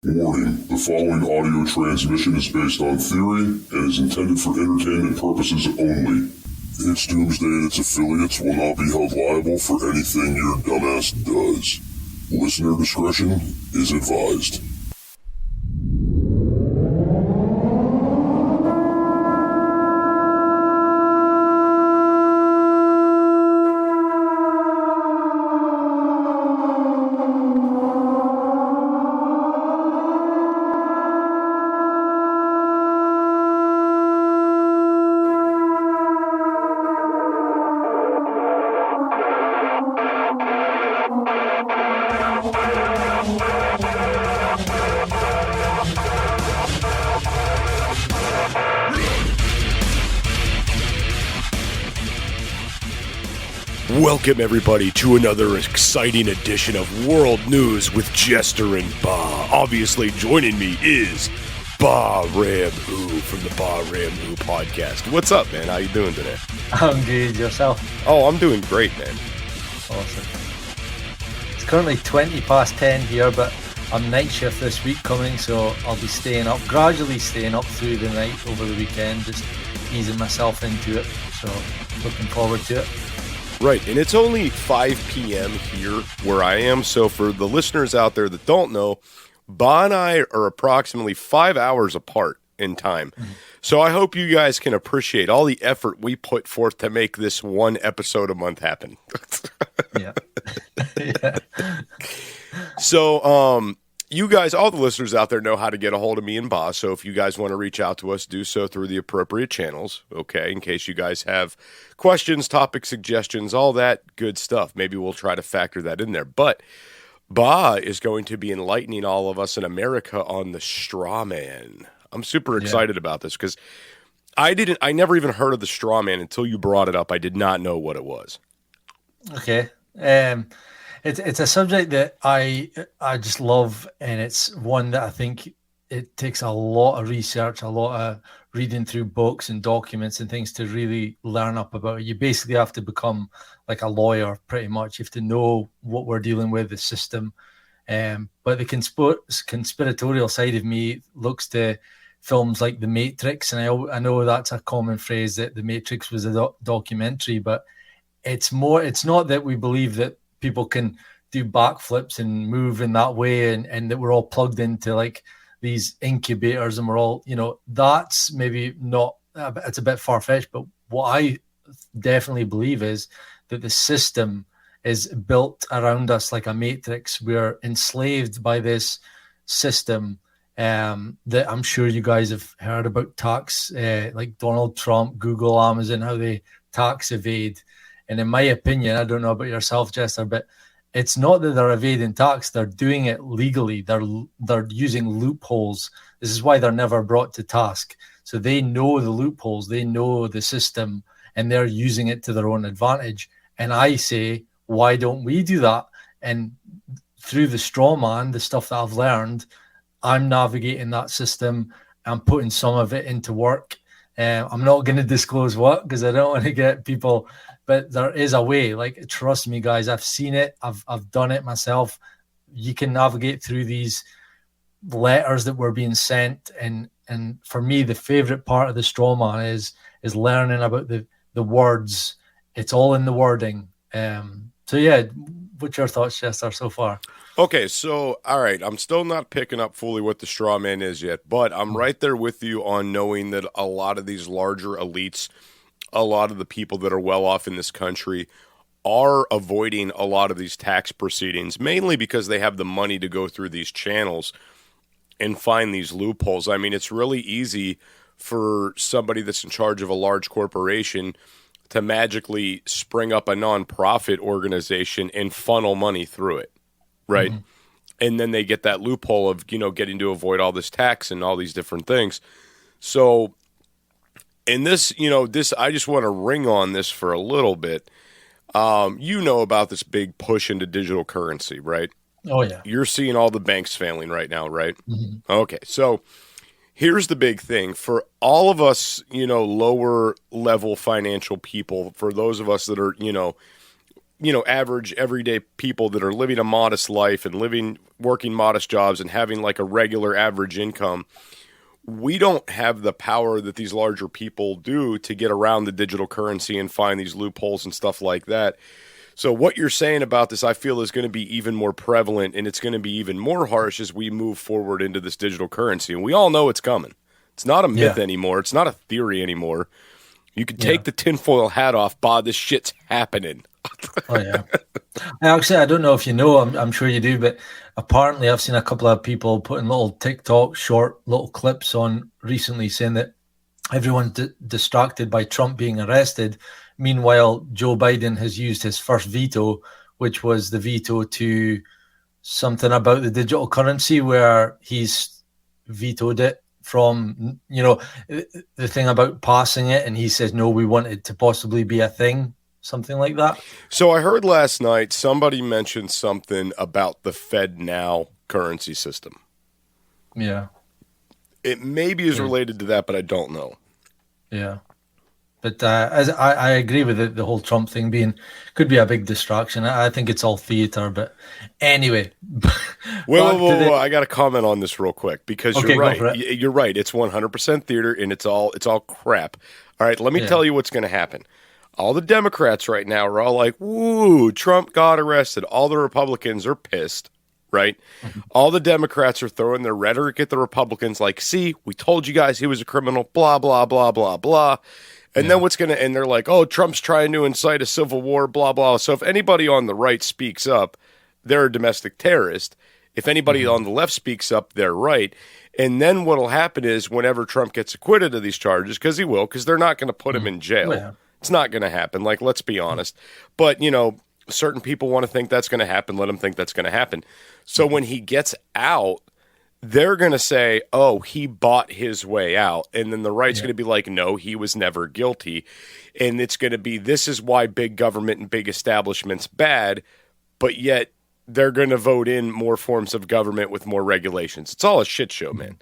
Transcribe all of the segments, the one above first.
Warning, the following audio transmission is based on theory and is intended for entertainment purposes only. It's Doomsday and its affiliates will not be held liable for anything your dumbass does. Listener discretion is advised. Welcome everybody to another exciting edition of World News with Jester and Baa. Obviously joining me is Baa Ram Who from the Baa Ram Who podcast. What's up, man? How you doing today? I'm good. Yourself? Oh, I'm doing great, man. Awesome. It's currently 20 past 10 here, but I'm night shift this week coming, so I'll be gradually staying up through the night over the weekend, just easing myself into it. So looking forward to it. Right, and it's only 5 p.m. here where I am, so for the listeners out there that don't know, Baa and I are approximately 5 hours apart in time. So I hope you guys can appreciate all the effort we put forth to make this one episode a month happen. Yeah. Yeah. So, you guys, all the listeners out there know how to get a hold of me and Baa, so if you guys want to reach out to us, do so through the appropriate channels, okay, in case you guys have questions, topic suggestions, all that good stuff. Maybe we'll try to factor that in there. But Baa is going to be enlightening all of us in America on the straw man. I'm super excited about this because I never even heard of the straw man until you brought it up. I did not know what it was. Okay. It's a subject that I just love, and it's one that I think it takes a lot of research, a lot of reading through books and documents and things to really learn up about it. You basically have to become like a lawyer, pretty much. You have to know what we're dealing with, the system. But the conspiratorial side of me looks to films like The Matrix, and I know that's a common phrase that The Matrix was a documentary, but it's not that we believe that people can do backflips and move in that way and that we're all plugged into like these incubators and we're all, that's maybe not, it's a bit far-fetched, but what I definitely believe is that the system is built around us like a matrix. We're enslaved by this system that I'm sure you guys have heard about tax, like Donald Trump, Google, Amazon, how they tax evade. And in my opinion, I don't know about yourself, Jester, but it's not that they're evading tax. They're doing it legally. They're using loopholes. This is why they're never brought to task. So they know the loopholes. They know the system, and they're using it to their own advantage. And I say, why don't we do that? And through the straw man, the stuff that I've learned, I'm navigating that system. I'm putting some of it into work. I'm not going to disclose what, because I don't want to get people... But there is a way, like, trust me, guys, I've seen it. I've done it myself. You can navigate through these letters that were being sent. And for me, the favorite part of the straw man is learning about the words. It's all in the wording. So yeah, what's your thoughts, Chester, so far? Okay, so, all right, I'm still not picking up fully what the straw man is yet, but I'm right there with you on knowing that a lot of these larger elites, a lot of the people that are well off in this country are avoiding a lot of these tax proceedings, mainly because they have the money to go through these channels and find these loopholes. I mean, it's really easy for somebody that's in charge of a large corporation to magically spring up a nonprofit organization and funnel money through it, right? Mm-hmm. And then they get that loophole of, getting to avoid all this tax and all these different things. So... And this, I just want to ring on this for a little bit. You know about this big push into digital currency, right? Oh, yeah. You're seeing all the banks failing right now, right? Mm-hmm. Okay, so here's the big thing. For all of us, lower level financial people, for those of us that are, average everyday people that are living a modest life and working modest jobs and having like a regular average income, we don't have the power that these larger people do to get around the digital currency and find these loopholes and stuff like that. So what you're saying about this, I feel, is going to be even more prevalent, and it's going to be even more harsh as we move forward into this digital currency. And we all know it's coming. It's not a myth anymore. It's not a theory anymore. You can take the tinfoil hat off, Baa, this shit's happening. Oh, yeah. Actually, I don't know if you know, I'm sure you do, but apparently I've seen a couple of people putting little TikTok short little clips on recently saying that everyone's distracted by Trump being arrested. Meanwhile, Joe Biden has used his first veto, which was the veto to something about the digital currency, where he's vetoed it from, the thing about passing it. And he says, no, we want it to possibly be a thing, something like that. So I heard last night somebody mentioned something about the Fed Now currency system. Yeah. It maybe is related to that, but I don't know. Yeah. But as I agree with the whole Trump thing could be a big distraction. I think it's all theater. But anyway, whoa! I got to comment on this real quick because you're right. You're right. It's 100% theater, and it's all crap. All right, let me tell you what's going to happen. All the Democrats right now are all like, "Woo, Trump got arrested." All the Republicans are pissed. Right? Mm-hmm. All the Democrats are throwing their rhetoric at the Republicans like, see, we told you guys he was a criminal, blah, blah, blah, blah, blah. And then and they're like, oh, Trump's trying to incite a civil war, blah, blah. So if anybody on the right speaks up, they're a domestic terrorist. If anybody on the left speaks up, they're right. And then what'll happen is whenever Trump gets acquitted of these charges, because he will, because they're not going to put him in jail. Yeah. It's not going to happen. Like, let's be honest. But, certain people want to think that's going to happen. Let them think that's going to happen. So when he gets out, they're going to say, oh, he bought his way out. And then the right's going to be like, no, he was never guilty. And it's going to be, this is why big government and big establishment's bad, but yet they're going to vote in more forms of government with more regulations. It's all a shit show, man.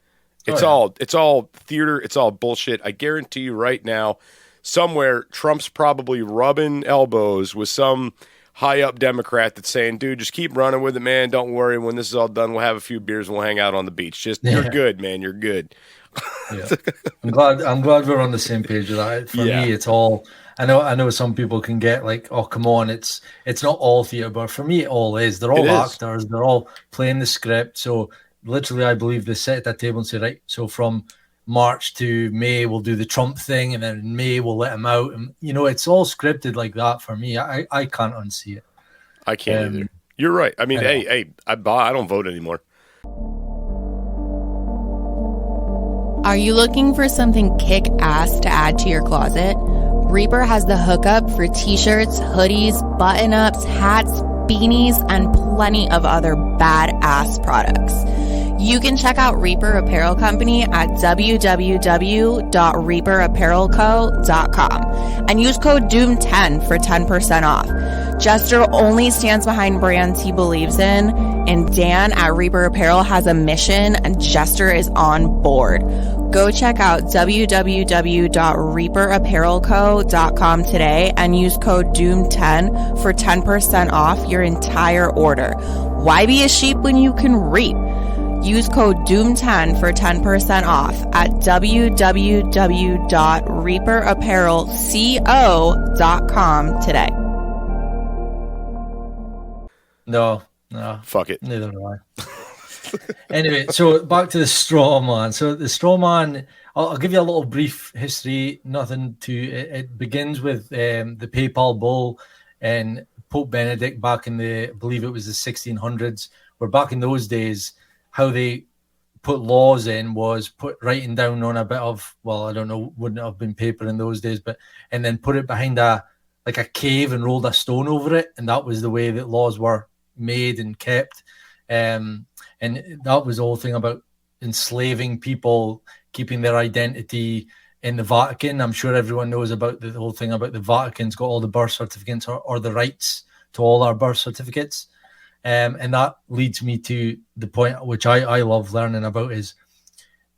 It's all theater. It's all bullshit. I guarantee you right now, somewhere Trump's probably rubbing elbows with some high up Democrat that's saying, dude, just keep running with it, man. Don't worry. When this is all done, we'll have a few beers and we'll hang out on the beach. You're good, man. You're good. Yeah. I'm glad we're on the same page with that. For me, it's all, I know some people can get like, oh, come on. It's not all theater, but for me, it all is. They're all actors. They're all playing the script. So literally, I believe they sit at that table and say, right, so from March to May, we'll do the Trump thing, and then in May, we'll let him out. And, it's all scripted like that for me. I can't unsee it. I can't either. You're right. I mean, I don't vote anymore. Are you looking for something kick-ass to add to your closet? Reaper has the hookup for t-shirts, hoodies, button-ups, hats, beanies, and plenty of other badass products. You can check out Reaper Apparel Company at www.reaperapparelco.com and use code DOOM10 for 10% off. Jester only stands behind brands he believes in, and Dan at Reaper Apparel has a mission, and Jester is on board. Go check out www.reaperapparelco.com today and use code DOOM10 for 10% off your entire order. Why be a sheep when you can reap? Use code DOOM10 for 10% off at www.reaperapparelco.com today. No. Fuck it. Neither do I. Anyway, so back to the straw man. So the straw man, I'll give you a little brief history. Nothing to it begins with the papal bull and Pope Benedict back in I believe it was the 1600s, where back in those days, how they put laws in was put writing down on a bit of, well, I don't know, wouldn't have been paper in those days, and then put it behind a cave and rolled a stone over it. And that was the way that laws were made and kept. And that was the whole thing about enslaving people, keeping their identity in the Vatican. I'm sure everyone knows about the whole thing about the Vatican's got all the birth certificates or the rights to all our birth certificates. And that leads me to the point which I love learning about is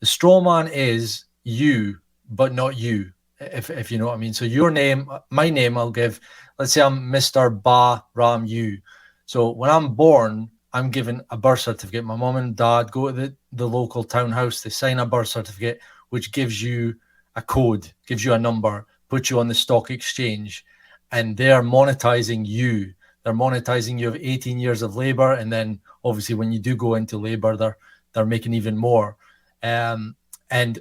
the straw man is you, but not you, if you know what I mean. So your name, my name, I'll give, let's say I'm Mr. Baa Ram Yu. So when I'm born, I'm given a birth certificate. My mom and dad go to the local townhouse, they sign a birth certificate, which gives you a code, gives you a number, puts you on the stock exchange, and they're monetizing you. They're monetizing you of 18 years of labor, and then obviously when you do go into labor, they're making even more. And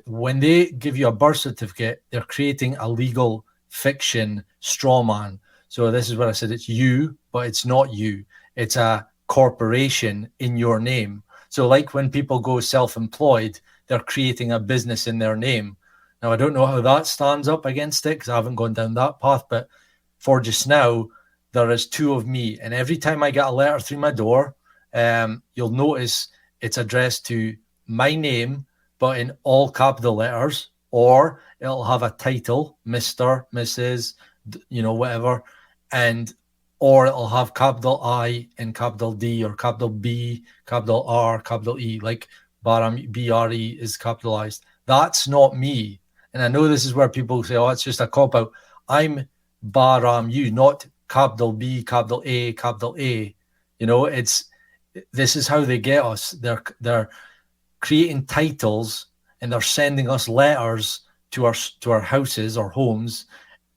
when they give you a birth certificate, they're creating a legal fiction straw man. So this is what I said, it's you, but it's not you. It's a corporation in your name. So like when people go self-employed, they're creating a business in their name. Now, I don't know how that stands up against it because I haven't gone down that path, but for just now, there is two of me. And every time I get a letter through my door, you'll notice it's addressed to my name, but in all capital letters, or it'll have a title, Mr., Mrs., whatever, or it'll have capital I and capital D or capital B, capital R, capital E, like BRE is capitalized. That's not me. And I know this is where people say, oh, it's just a cop-out. I'm Baram Yu, not capital B, capital A, capital A. This is how they get us. They're creating titles and they're sending us letters to our houses or homes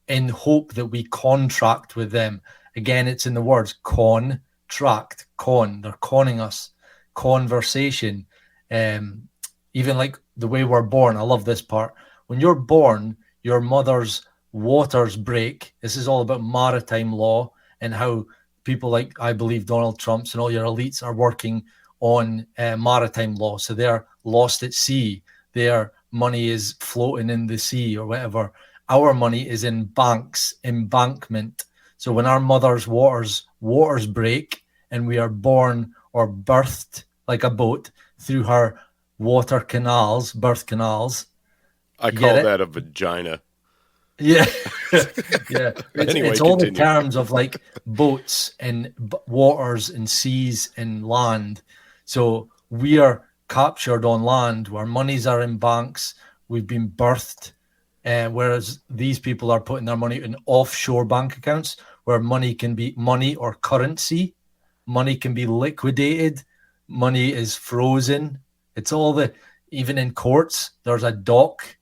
in hope that we contract with them. Again, it's in the words contract, they're conning us, conversation. Even like the way we're born, I love this part. When you're born, your mother's waters break. This is all about maritime law and how people like, I believe, Donald Trump's and all your elites are working on maritime law. So they're lost at sea. Their money is floating in the sea or whatever. Our money is in banks, embankment. So when our mother's waters break and we are born or birthed like a boat through her birth canals. I call that a vagina. Yeah. Yeah. It's all continue. the terms of like boats and waters and seas and land. So we are captured on land where monies are in banks. We've been birthed. Whereas these people are putting their money in offshore bank accounts where money can be money or currency. Money can be liquidated. Money is frozen. It's all even in courts, there's a dock.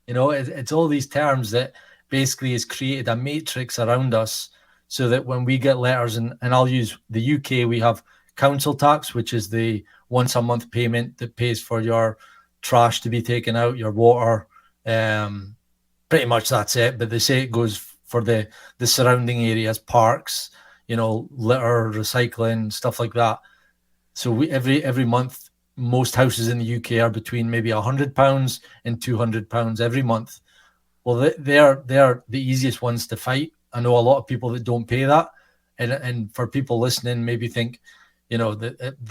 It's all these terms that basically has created a matrix around us so that when we get letters, and I'll use the UK, we have council tax, which is the once a month payment that pays for your trash to be taken out, your water. Pretty much that's it. But they say it goes for the surrounding areas, parks, litter, recycling, stuff like that. So we every month, most houses in the UK are between maybe £100 and £200 every month. Well, they're the easiest ones to fight. I know a lot of people that don't pay that, and for people listening, maybe think, they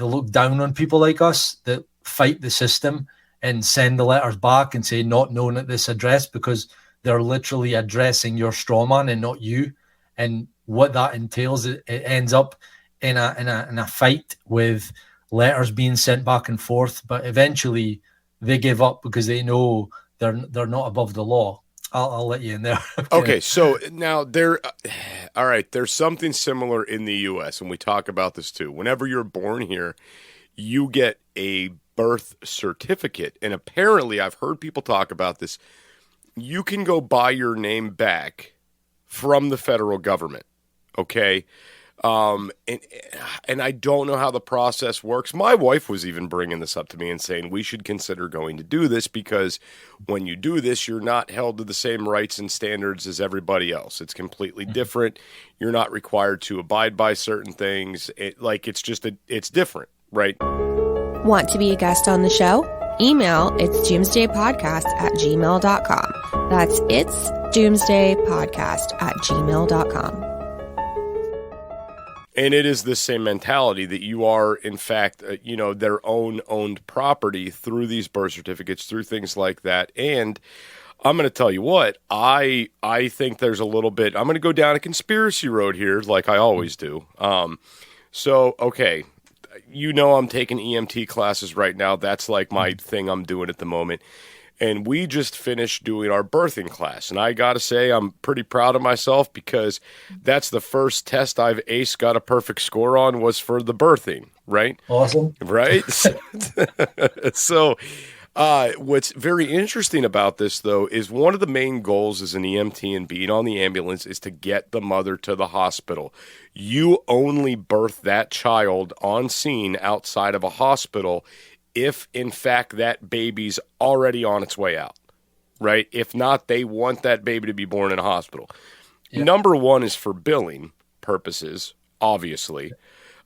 look down on people like us that fight the system and send the letters back and say not known at this address because they're literally addressing your straw man and not you. And what that entails, it ends up in a fight with letters being sent back and forth. But eventually they give up because they know they're not above the law. I'll let you in there. Okay, so now all right, there's something similar in the U.S., and we talk about this too. Whenever you're born here, you get a birth certificate, and apparently I've heard people talk about this. You can go buy your name back from the federal government, okay? And I don't know how the process works. My wife was even bringing this up to me and saying we should consider going to do this because when you do this, you're not held to the same rights and standards as everybody else. It's completely different. You're not required to abide by certain things. It's different, right? Want to be a guest on the show? Email itsdoomsdaypodcast@gmail.com. That's itsdoomsdaypodcast@gmail.com. And it is the same mentality that you are, in fact, their owned property through these birth certificates, through things like that. And I'm going to tell you what, I think there's a little bit, I'm going to go down a conspiracy road here like I always do. Okay, I'm taking EMT classes right now. That's like my thing I'm doing at the moment. And we just finished doing our birthing class. And I got to say, I'm pretty proud of myself because that's the first test I've got a perfect score on was for the birthing, right? Awesome. Right? So what's very interesting about this, though, is one of the main goals as an EMT and being on the ambulance is to get the mother to the hospital. You only birth that child on scene outside of a hospital if, in fact, that baby's already on its way out, right? If not, they want that baby to be born in a hospital. Yeah. Number one is for billing purposes, obviously.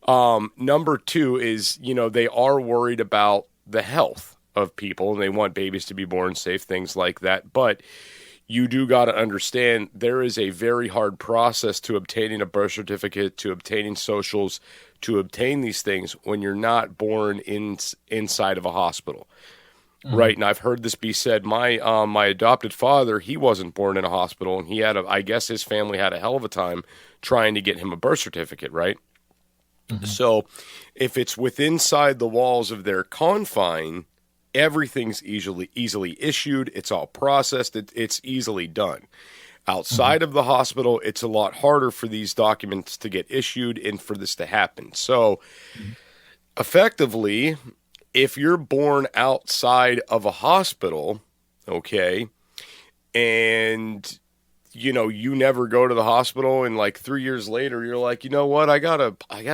Number two is, they are worried about the health of people, and they want babies to be born safe, things like that. But you do got to understand there is a very hard process to obtaining a birth certificate, to obtaining socials, to obtain these things when you're not born inside of a hospital. Mm-hmm. Right. And I've heard this be said. My adopted father, he wasn't born in a hospital, and he had I guess his family had a hell of a time trying to get him a birth certificate. Right. Mm-hmm. So if it's inside the walls of their confine, everything's easily issued. It's all processed. It's easily done. Outside of the hospital, it's a lot harder for these documents to get issued and for this to happen. So effectively, if you're born outside of a hospital, okay, and you never go to the hospital, and like 3 years later, you're like, you know what, I gotta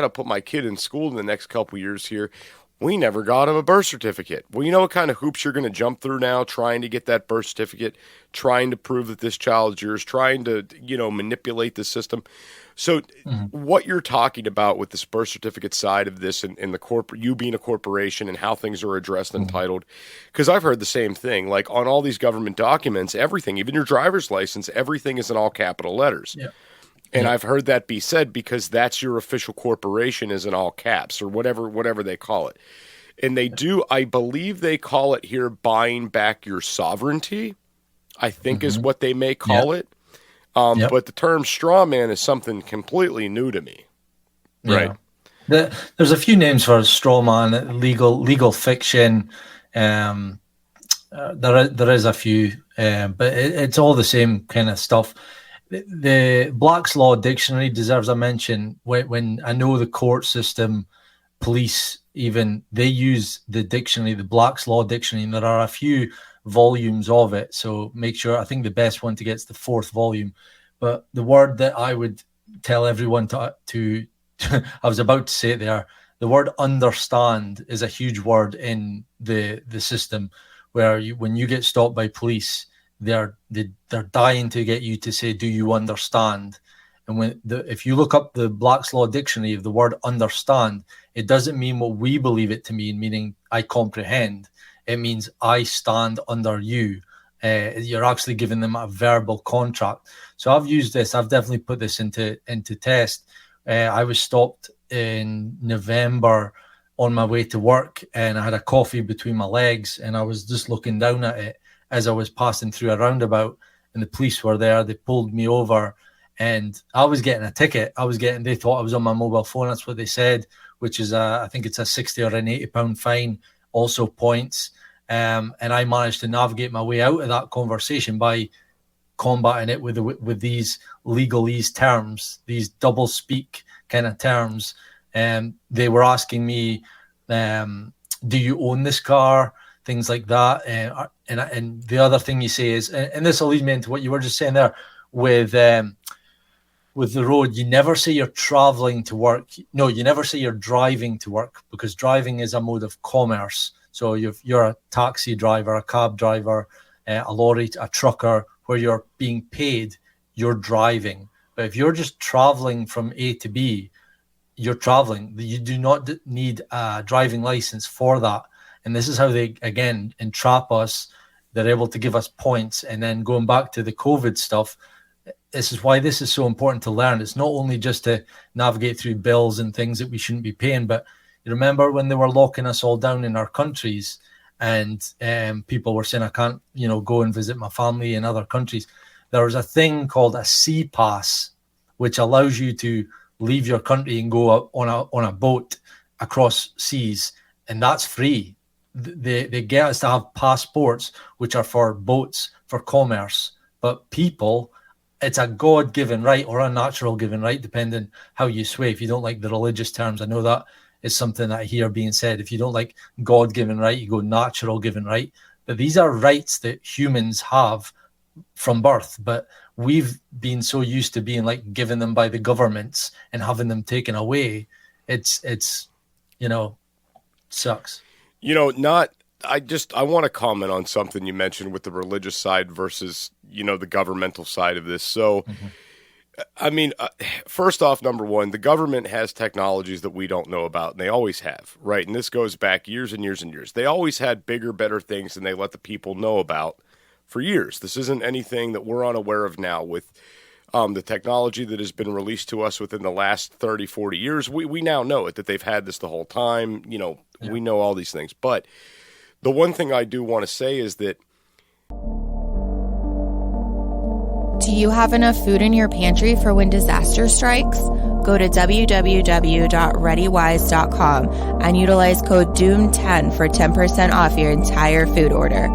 put my kid in school in the next couple years here. We never got him a birth certificate. Well, you know what kind of hoops you're going to jump through now trying to get that birth certificate, trying to prove that this child's yours, trying to, manipulate the system. So what you're talking about with this birth certificate side of this and the you being a corporation and how things are addressed and titled, because I've heard the same thing. Like on all these government documents, everything, even your driver's license, everything is in all capital letters. Yeah. And I've heard that be said because that's your official corporation is in all caps or whatever they call it. And they do, I believe they call it here buying back your sovereignty, I think is what they may call it. But the term straw man is something completely new to me. Right. There's a few names for straw man, legal fiction. There is a few, but it's all the same kind of stuff. The Black's Law Dictionary deserves a mention. When I know the court system, police even, they use the dictionary, the Black's Law Dictionary, and there are a few volumes of it. So make sure, I think the best one to get is the 4th volume. But the word that I would tell everyone to I was about to say it there, the word understand is a huge word in the system, where when you get stopped by police, they're dying to get you to say, do you understand? And if you look up the Black's Law Dictionary of the word understand, it doesn't mean what we believe it to mean, meaning I comprehend. It means I stand under you. You're actually giving them a verbal contract. So I've used this. I've definitely put this into test. I was stopped in November on my way to work, and I had a coffee between my legs, and I was just looking down at it as I was passing through a roundabout, and the police were there. They pulled me over, and I was getting a ticket. They thought I was on my mobile phone. That's what they said, which is I think it's a 60 or an 80 pound fine, also points. And I managed to navigate my way out of that conversation by combating it with these legalese terms, these double speak kind of terms. And they were asking me, do you own this car? Things like that. And the other thing you say is, and this will lead me into what you were just saying there with the road, you never say you're traveling to work. No, you never say you're driving to work, because driving is a mode of commerce. So you're a taxi driver, a cab driver, a lorry, a trucker, where you're being paid, you're driving. But if you're just traveling from A to B, you're traveling. You do not need a driving license for that. And this is how they, again, entrap us. They're able to give us points. And then going back to the COVID stuff, this is why this is so important to learn. It's not only just to navigate through bills and things that we shouldn't be paying, but you remember when they were locking us all down in our countries, and people were saying, I can't, go and visit my family in other countries. There was a thing called a sea pass, which allows you to leave your country and go on a boat across seas, and that's free. they get us to have passports, which are for boats, for commerce. But people, it's a God-given right or a natural given right, depending how you sway. If you don't like the religious terms, I know that is something that I hear being said. If you don't like God-given right, you go natural given right. But these are rights that humans have from birth, but we've been so used to being like given them by the governments and having them taken away. It's sucks. I want to comment on something you mentioned with the religious side versus, the governmental side of this. So, I mean, first off, number one, the government has technologies that we don't know about, and they always have, right? And this goes back years and years and years. They always had bigger, better things than they let the people know about for years. This isn't anything that we're unaware of now with the technology that has been released to us within the last 30, 40 years. We now know it, that they've had this the whole time. We know all these things. But the one thing I do want to say is that... Do you have enough food in your pantry for when disaster strikes? Go to www.readywise.com and utilize code DOOM10 for 10% off your entire food order.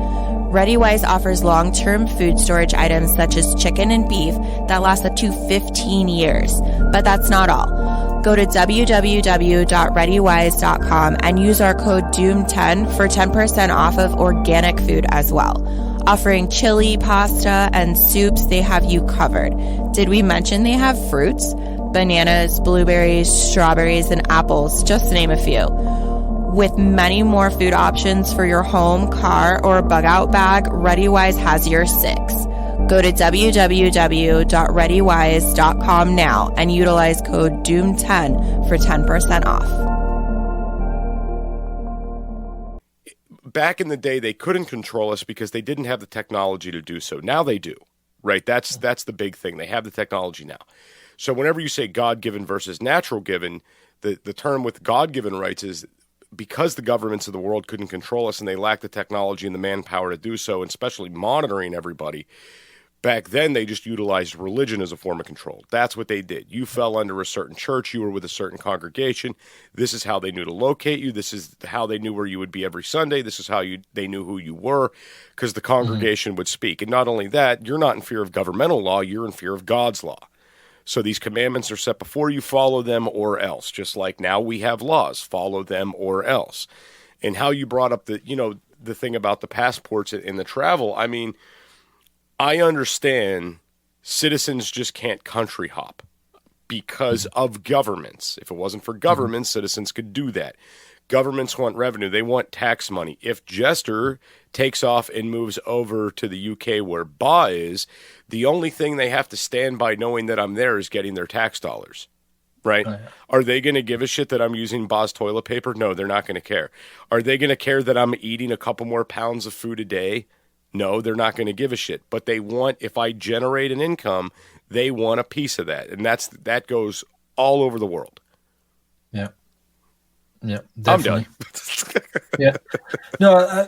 ReadyWise offers long-term food storage items such as chicken and beef that last up to 15 years. But that's not all. Go to www.readywise.com and use our code DOOM10 for 10% off of organic food as well. Offering chili, pasta, and soups, they have you covered. Did we mention they have fruits? Bananas, blueberries, strawberries, and apples, just to name a few. With many more food options for your home, car, or bug-out bag, ReadyWise has your six. Go to www.readywise.com now and utilize code DOOM10 for 10% off. Back in the day, they couldn't control us because they didn't have the technology to do so. Now they do, right? That's the big thing. They have the technology now. So whenever you say God-given versus natural-given, the term with God-given rights is because the governments of the world couldn't control us and they lacked the technology and the manpower to do so, and especially monitoring everybody, back then they just utilized religion as a form of control. That's what they did. You fell under a certain church. You were with a certain congregation. This is how they knew to locate you. This is how they knew where you would be every Sunday. This is how they knew who you were, because the congregation would speak. And not only that, you're not in fear of governmental law. You're in fear of God's law. So these commandments are set before you, follow them or else. Just like now we have laws, follow them or else. And how you brought up the thing about the passports and the travel, I mean, I understand citizens just can't country hop because of governments. If it wasn't for governments, citizens could do that. Governments want revenue. They want tax money. If Jester takes off and moves over to the UK where Baa is, the only thing they have to stand by knowing that I'm there is getting their tax dollars, right? Oh, yeah. Are they going to give a shit that I'm using Baa's toilet paper? No, they're not going to care. Are they going to care that I'm eating a couple more pounds of food a day? No, they're not going to give a shit. But they want, if I generate an income, they want a piece of that. And that goes all over the world. Yeah. Yeah, definitely. I'm done. Yeah. No,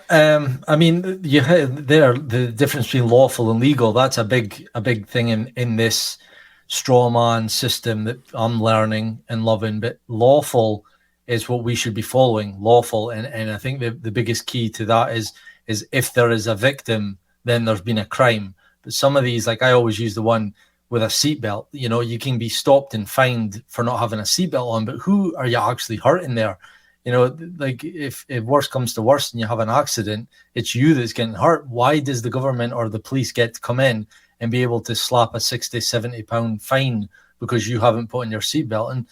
I mean, you had there the difference between lawful and legal. That's a big thing in this straw man system that I'm learning and loving. But lawful is what we should be following. Lawful, and I think the biggest key to that is if there is a victim, then there's been a crime. But some of these, like I always use the one with a seatbelt, you can be stopped and fined for not having a seatbelt on, but who are you actually hurting there? Like if worse comes to worse and you have an accident, it's you that's getting hurt. Why does the government or the police get to come in and be able to slap a 60, 70 pound fine because you haven't put on your seatbelt? And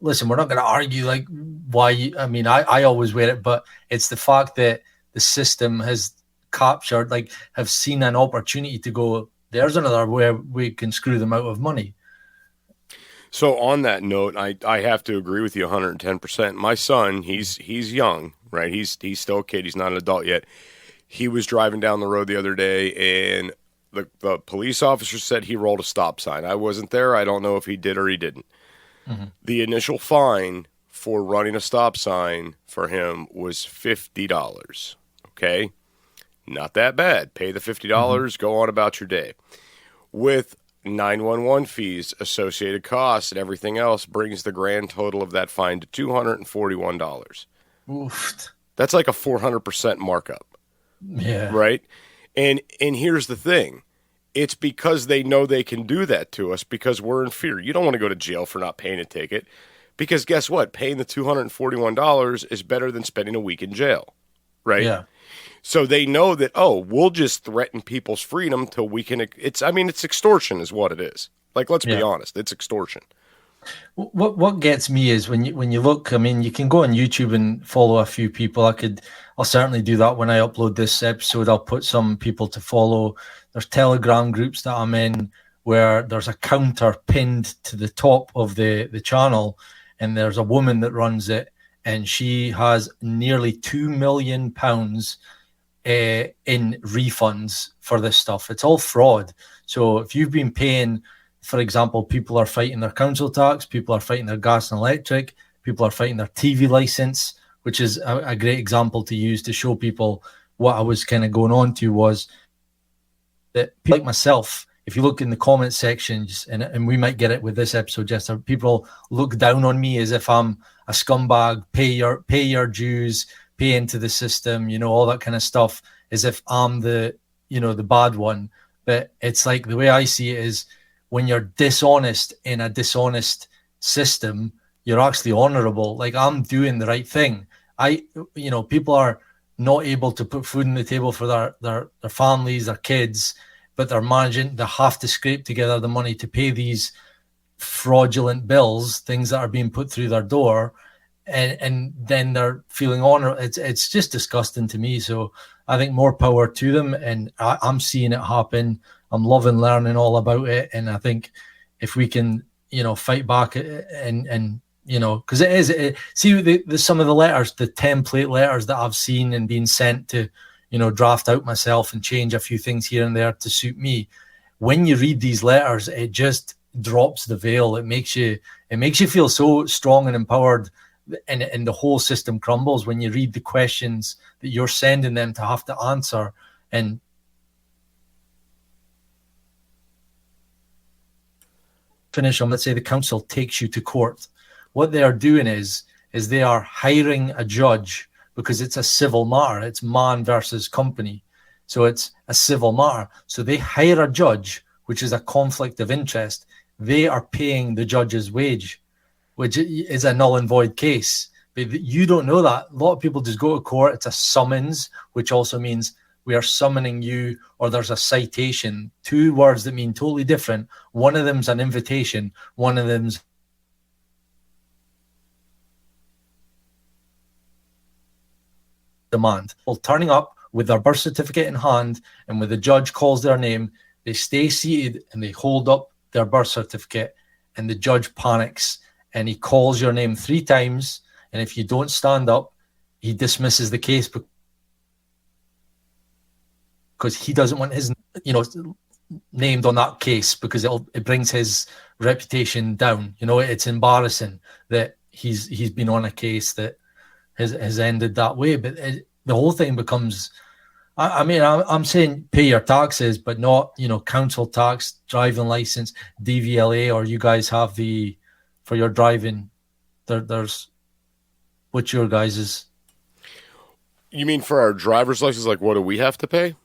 listen, we're not going to argue like why. I always wear it, but it's the fact that the system has captured, like have seen an opportunity to go, there's another where we can screw them out of money. So on that note, I have to agree with you 110%. My son, he's young, right? He's still a kid. He's not an adult yet. He was driving down the road the other day, and the police officer said he rolled a stop sign. I wasn't there. I don't know if he did or he didn't. Mm-hmm. The initial fine for running a stop sign for him was $50. Okay? Not that bad. Pay the $50, go on about your day. With 911 fees, associated costs, and everything else brings the grand total of that fine to $241. Oof. That's like a 400% markup. Yeah. Right? And here's the thing. It's because they know they can do that to us because we're in fear. You don't want to go to jail for not paying a ticket because guess what? Paying the $241 is better than spending a week in jail, right? Yeah. So they know that, we'll just threaten people's freedom till we can. It's extortion is what it is. Like, let's be honest. It's extortion. What gets me is when you look, I mean, you can go on YouTube and follow a few people. I'll certainly do that when I upload this episode. I'll put some people to follow. There's Telegram groups that I'm in where there's a counter pinned to the top of the channel, and there's a woman that runs it, and she has nearly £2 million in refunds for this stuff. It's all fraud. So if you've been paying, for example, people are fighting their council tax, people are fighting their gas and electric, people are fighting their TV license, which is a great example to use to show people what I was kind of going on to was that people like myself, if you look in the comment sections, and we might get it with this episode, Jester, people look down on me as if I'm a scumbag, pay your dues, pay into the system, all that kind of stuff, as if I'm the bad one. But it's like the way I see it is when you're dishonest in a dishonest system, you're actually honorable. Like, I'm doing the right thing. People are not able to put food on the table for their families, their kids, but they have to scrape together the money to pay these fraudulent bills, things that are being put through their door, and then they're feeling honored. It's just disgusting to me. So I think more power to them, and I'm seeing it happen. I'm loving learning all about it, and I think if we can, fight back and because some of the letters, the template letters that I've seen and been sent to, draft out myself and change a few things here and there to suit me. When you read these letters, it just drops the veil. It makes you feel so strong and empowered, and the whole system crumbles when you read the questions that you're sending them to have to answer. And finish on, let's say the council takes you to court. What they are doing is they are hiring a judge, because it's a civil matter. It's man versus company. So it's a civil matter. So they hire a judge, which is a conflict of interest. They are paying the judge's wage, which is a null and void case. But you don't know that. A lot of people just go to court. It's a summons, which also means we are summoning you, or there's a citation. Two words that mean totally different. One of them's an invitation. One of them's demand. Well, turning up with their birth certificate in hand, and when the judge calls their name, they stay seated and they hold up their birth certificate, and the judge panics and he calls your name 3 times, and if you don't stand up, he dismisses the case because he doesn't want his named on that case, because it brings his reputation down. It's embarrassing that he's been on a case that has ended that way. But the whole thing becomes, I'm saying pay your taxes, but not, council tax, driving license, DVLA, or you guys have for your driving, there's, what's your guys's? You mean for our driver's license, like what do we have to pay?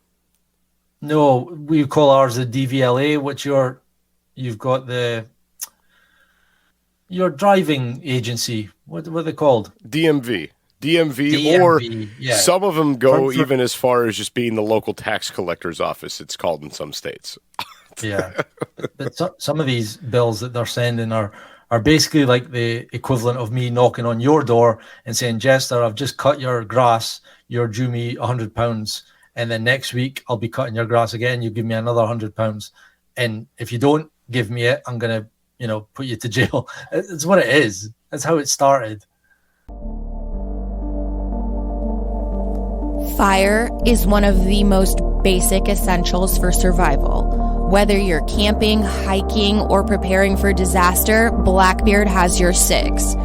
No, we call ours the DVLA. You've got your driving agency. What are they called? DMV, or some of them go even as far as just being the local tax collector's office, it's called in some states. Yeah. But some of these bills that they're sending are basically like the equivalent of me knocking on your door and saying, Jester, I've just cut your grass. You're due me £100. And then next week I'll be cutting your grass again. You give me another £100. And if you don't give me it, I'm going to, put you to jail. It's what it is. That's how it started. Fire is one of the most basic essentials for survival. Whether you're camping, hiking, or preparing for disaster, Blackbeard has your 6.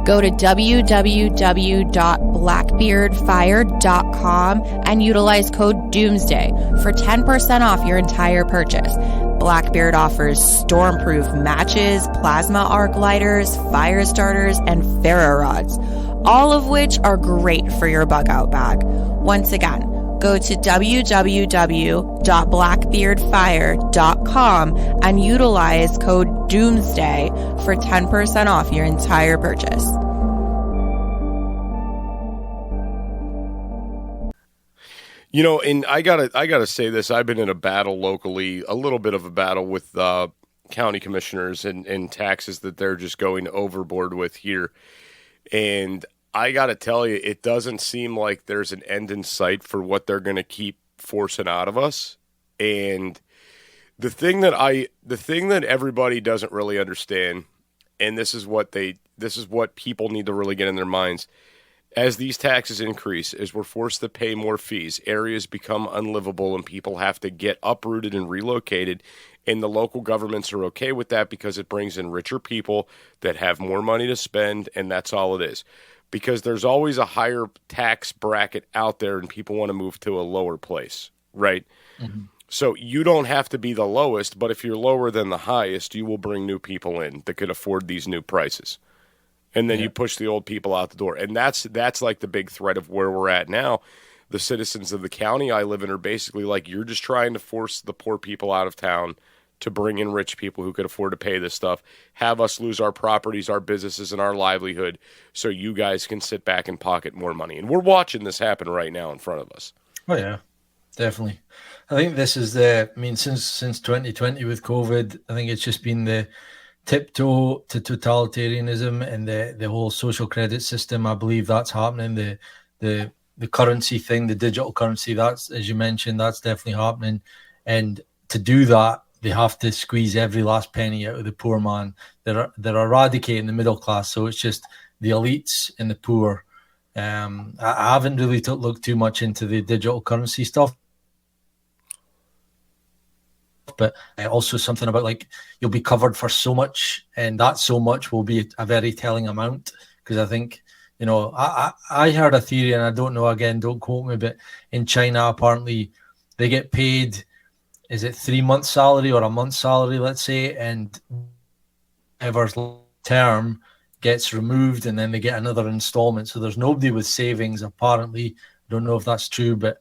Go to www.blackbeardfire.com and utilize code DoomsDay for 10% off your entire purchase. Blackbeard offers stormproof matches, plasma arc lighters, fire starters, and ferro rods. all of which are great for your bug out bag. Once again, go to www.blackbeardfire.com and utilize code DoomsDay for 10% off your entire purchase. You know, and I gotta say this. I've been in a battle locally, a little bit of a battle with county commissioners and taxes that they're just going overboard with here. And I got to tell you, it doesn't seem like there's an end in sight for what they're going to keep forcing out of us. And the thing that everybody doesn't really understand, and this is what people need to really get in their minds, as these taxes increase, as we're forced to pay more fees, areas become unlivable and people have to get uprooted and relocated. And the local governments are okay with that because it brings in richer people that have more money to spend, and that's all it is. Because there's always a higher tax bracket out there and people want to move to a lower place, right? Mm-hmm. So you don't have to be the lowest, but if you're lower than the highest, you will bring new people in that could afford these new prices. And then you push the old people out the door. And that's like the big threat of where we're at now. The citizens of the county I live in are basically like, you're just trying to force the poor people out of town to bring in rich people who could afford to pay this stuff, have us lose our properties, our businesses, and our livelihood so you guys can sit back and pocket more money. And we're watching this happen right now in front of us. Oh, yeah, definitely. I think this is since 2020 with COVID, I think it's just been the tiptoe to totalitarianism and the whole social credit system. I believe that's happening. The currency thing, the digital currency, that's, as you mentioned, that's definitely happening. And to do that, they have to squeeze every last penny out of the poor man. They're eradicating the middle class. So it's just the elites and the poor. I haven't really looked too much into the digital currency stuff. But also something about like you'll be covered for so much, and that so much will be a very telling amount. Because I think, you know, I heard a theory, and I don't know, again, don't quote me, but in China, apparently they get paid, is it 3 months salary or a month's salary, let's say, and whoever's term gets removed and then they get another installment. So there's nobody with savings, apparently. I don't know if that's true, but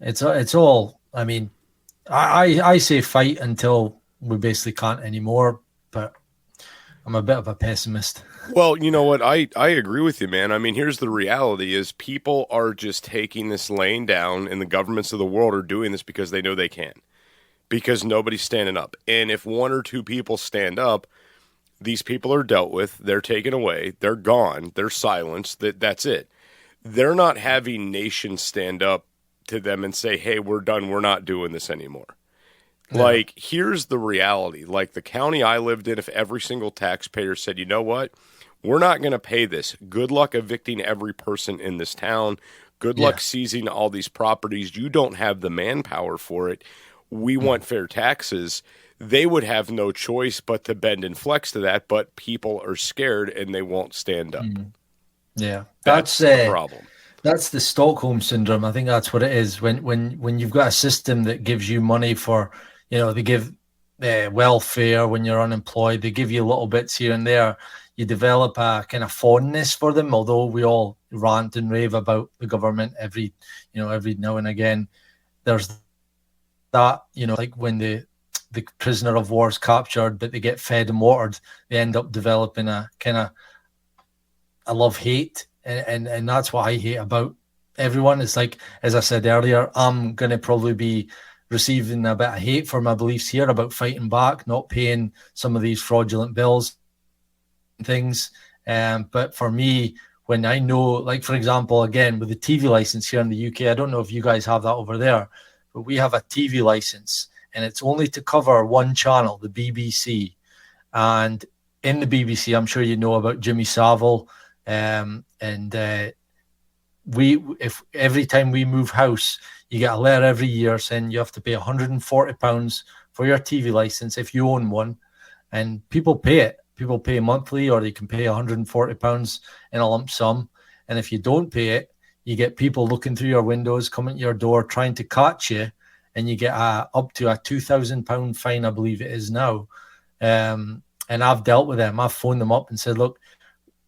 it's all, I mean, I say fight until we basically can't anymore, but I'm a bit of a pessimist. Well, you know what? I agree with you, man. I mean, here's the reality is people are just taking this laying down, and the governments of the world are doing this because they know they can, because nobody's standing up. And if one or two people stand up, these people are dealt with, they're taken away, they're gone, they're silenced, that's it. They're not having nations stand up to them and say, hey, we're done, we're not doing this anymore. Yeah. Like, here's the reality. Like, the county I lived in, if every single taxpayer said, you know what, we're not going to pay this. Good luck evicting every person in this town. Good luck seizing all these properties. You don't have the manpower for it. We want fair taxes. They would have no choice but to bend and flex to that, but people are scared and they won't stand up. Yeah. That's the problem. That's the Stockholm syndrome. I think that's what it is. When you've got a system that gives you money for, you know, they give welfare when you're unemployed, they give you little bits here and there. You develop a kind of fondness for them, although we all rant and rave about the government every now and again. There's that, you know, like when the prisoner of war is captured, but they get fed and watered, they end up developing a kind of a love-hate. And that's what I hate about everyone. It's like, as I said earlier, I'm going to probably be receiving a bit of hate for my beliefs here about fighting back, not paying some of these fraudulent bills and things. But for me, when I know, like, for example, again, with the TV license here in the UK, I don't know if you guys have that over there, but we have a TV license and it's only to cover one channel, the BBC. And in the BBC, I'm sure you know about Jimmy Savile. If every time we move house, you get a letter every year saying you have to pay £140 for your TV license if you own one, and people pay it. People pay monthly, or they can pay £140 in a lump sum. And if you don't pay it, you get people looking through your windows, coming to your door, trying to catch you, and you get up to a £2,000 fine, I believe it is now. And I've dealt with them. I've phoned them up and said, look,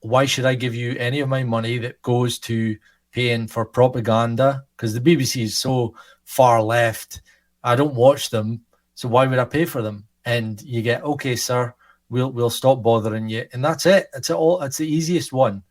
why should I give you any of my money that goes to paying for propaganda? Because the BBC is so far left. I don't watch them, so why would I pay for them? And you get, okay, sir, we'll stop bothering you, and that's it. It's the easiest one.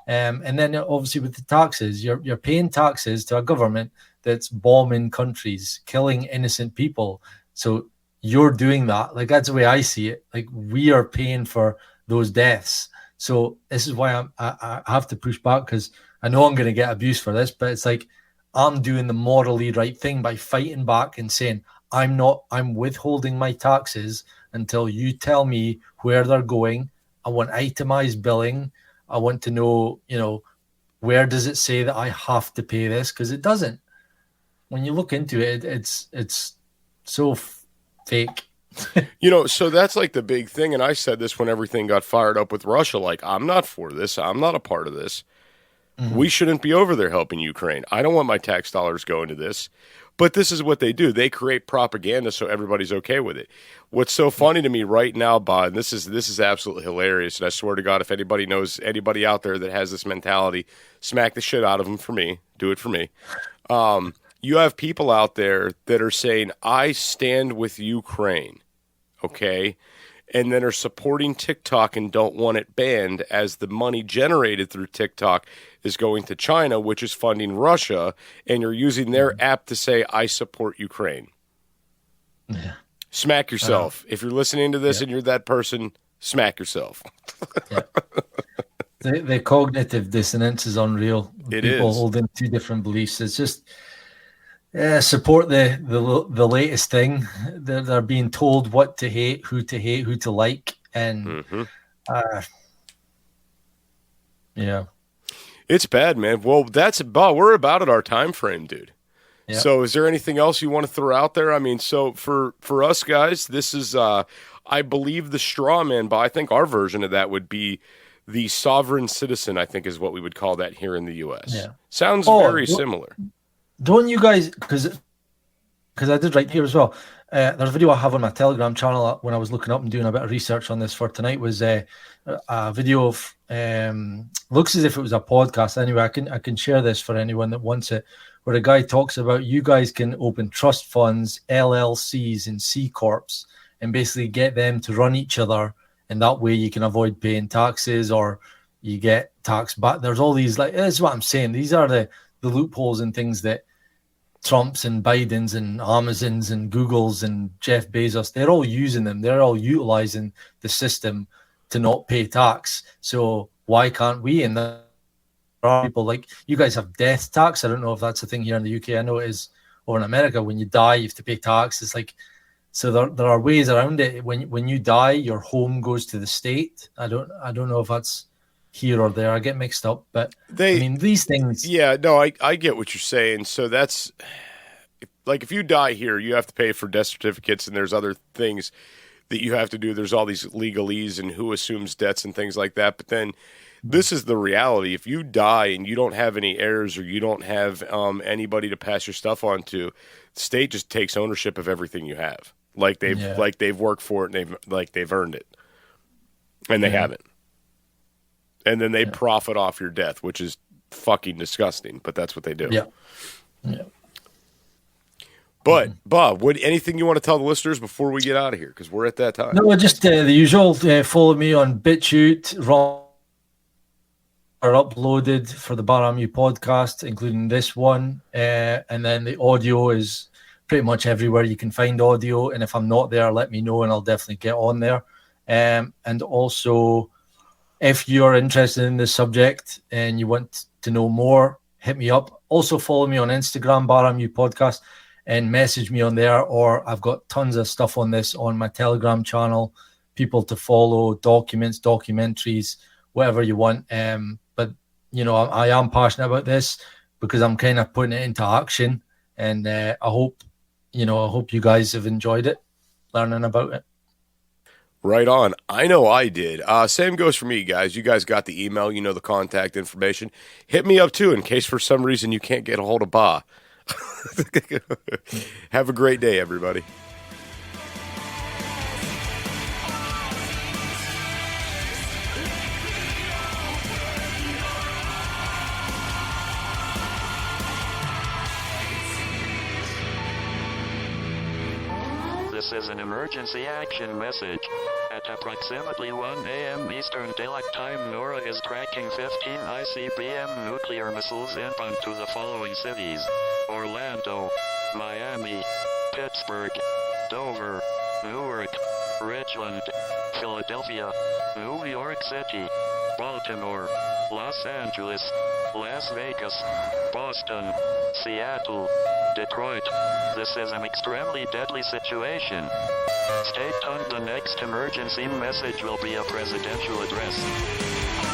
And then obviously with the taxes, you're paying taxes to a government that's bombing countries, killing innocent people. So you're doing that. Like, that's the way I see it. Like, we are paying for those deaths. So this is why I have to push back, because I know I'm going to get abused for this, but it's like, I'm doing the morally right thing by fighting back and saying, I'm withholding my taxes until you tell me where they're going. I want itemized billing. I want to know, where does it say that I have to pay this? Because it doesn't. When you look into it, it's so fake. So that's like the big thing. And I said this when everything got fired up with Russia. Like, I'm not for this. I'm not a part of this. Mm-hmm. We shouldn't be over there helping Ukraine. I don't want my tax dollars going to this. But this is what they do. They create propaganda so everybody's okay with it. What's so funny to me right now, Baa, and this is absolutely hilarious, and I swear to God, if anybody knows anybody out there that has this mentality, smack the shit out of them for me. Do it for me. You have people out there that are saying, I stand with Ukraine, okay? And then are supporting TikTok and don't want it banned, as the money generated through TikTok is going to China, which is funding Russia, and you're using their app to say, I support Ukraine. Yeah. Smack yourself. If you're listening to this and you're that person, smack yourself. Yeah. The cognitive dissonance is unreal. People holding two different beliefs. It's just support the latest thing. They're being told what to hate, who to like, and yeah. It's bad, man. Well, that's about, we're about at our time frame, dude. Yep. So is there anything else you want to throw out there? I mean, so for us guys, this is, I believe, the straw man, but I think our version of that would be the sovereign citizen, I think is what we would call that here in the U.S. Yeah. Sounds very similar. Don't you guys, because I did write here as well, there's a video I have on my Telegram channel when I was looking up and doing a bit of research on this for tonight, was a video of, looks as if it was a podcast. Anyway, I can share this for anyone that wants it, where a guy talks about you guys can open trust funds, LLCs, and C Corps, and basically get them to run each other, and that way you can avoid paying taxes, or you get tax back. There's all these, like, this is what I'm saying. These are the loopholes and things that Trumps and Bidens and Amazons and Googles and Jeff Bezos, they're all using them. They're all utilizing the system to not pay tax. So why can't we? And there are people like, you guys have death tax. I don't know if that's a thing here in the UK. I know it is over in America. When you die, you have to pay tax. It's like, so there are ways around it. When you die, your home goes to the state. I don't know if that's here or there. I get mixed up, but I mean, these things. Yeah, no, I get what you're saying. So that's like, if you die here, you have to pay for death certificates, and there's other things that you have to do. There's all these legalese and who assumes debts and things like that. But then this is the reality. If you die and you don't have any heirs, or you don't have anybody to pass your stuff on to, the state just takes ownership of everything you have. Like they've worked for it, and they've earned it, and they haven't. And then they profit off your death, which is fucking disgusting, but that's what they do. Yeah. Yeah. But, Bob, anything you want to tell the listeners before we get out of here? Because we're at that time. No, just the usual. Follow me on BitChute. Raw are uploaded for the Baa podcast, including this one. And then the audio is pretty much everywhere you can find audio. And if I'm not there, let me know, and I'll definitely get on there. And also, if you're interested in this subject and you want to know more, hit me up. Also, follow me on Instagram, Baa podcast, and message me on there. Or I've got tons of stuff on this on my Telegram channel, people to follow, documents, documentaries, whatever you want. But, I am passionate about this because I'm kind of putting it into action. And I hope you guys have enjoyed it, learning about it. Right on. I know I did. Same goes for me, guys. You guys got the email. You know the contact information. Hit me up, too, in case for some reason you can't get a hold of Baa. Have a great day, everybody. This is an emergency action message. At approximately 1 a.m. Eastern Daylight Time, NORAD is tracking 15 ICBM nuclear missiles inbound to the following cities: Orlando, Miami, Pittsburgh, Dover, Newark, Richland, Philadelphia, New York City, Baltimore, Los Angeles, Las Vegas, Boston, Seattle, Detroit. This is an extremely deadly situation. Stay tuned. The next emergency message will be a presidential address.